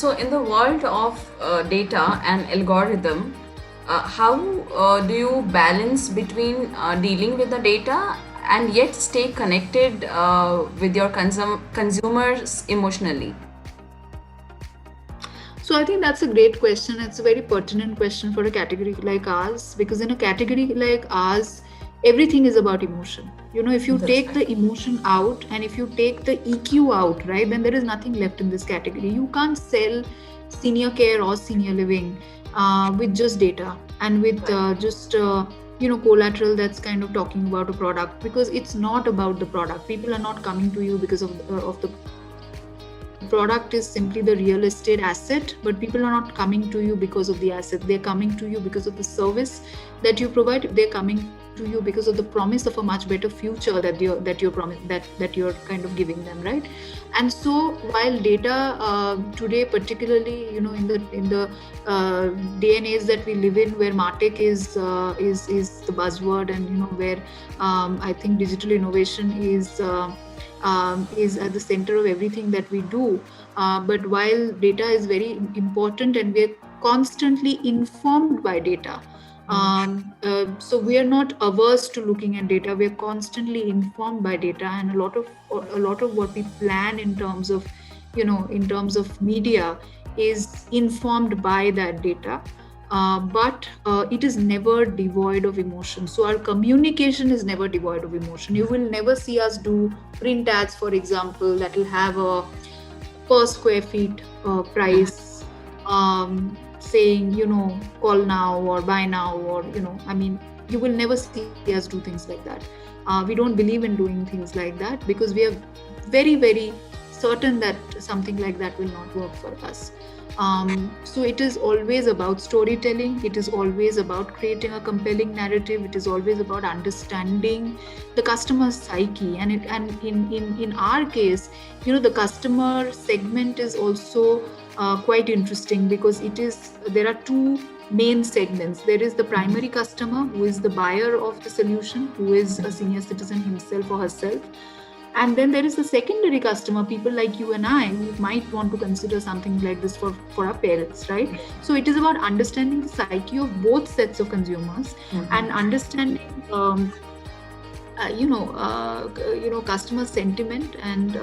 So in the world of data and algorithm, how do you balance between dealing with the data and yet stay connected with your consumers emotionally? So I think that's a great question. It's a very pertinent question for a category like ours, because in a category like ours, everything is about emotion. If you That's take right. the emotion out and if you take the EQ out, right, then there is nothing left in this category. You can't sell senior care or senior living with just data and with Right. collateral that's kind of talking about a product, because it's not about the product. People are not coming to you because of the product. The product is simply the real estate asset, but people are not coming to you because of the asset. They're coming to you because of the service that you provide. They're coming to you because of the promise of a much better future that you're kind of giving them, right? And so while data today, particularly in the day and age that we live in, where martech is the buzzword, and where I think digital innovation is at the center of everything that we do. But while data is very important and we're constantly informed by data, so we are not averse to looking at data. We're constantly informed by data, and a lot of what we plan in terms of media is informed by that data. But it is never devoid of emotion. So our communication is never devoid of emotion. You will never see us do print ads, for example, that will have a per square feet price, saying, call now or buy now, or, I mean, you will never see us do things like that. We don't believe in doing things like that, because we are very, very certain that something like that will not work for us. So it is always about storytelling. It is always about creating a compelling narrative. It is always about understanding the customer's psyche. And in our case, the customer segment is also quite interesting, because there are two main segments. There is the primary customer, who is the buyer of the solution, who is a senior citizen himself or herself. And then there is the secondary customer, people like you and I, who might want to consider something like this for our parents, right? So it is about understanding the psyche of both sets of consumers, and understanding customer sentiment, and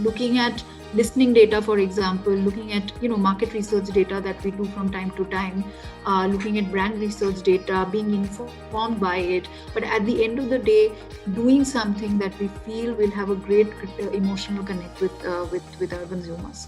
looking at listening data, for example, looking at market research data that we do from time to time, looking at brand research data, being informed by it, but at the end of the day, doing something that we feel will have a great emotional connect with our consumers.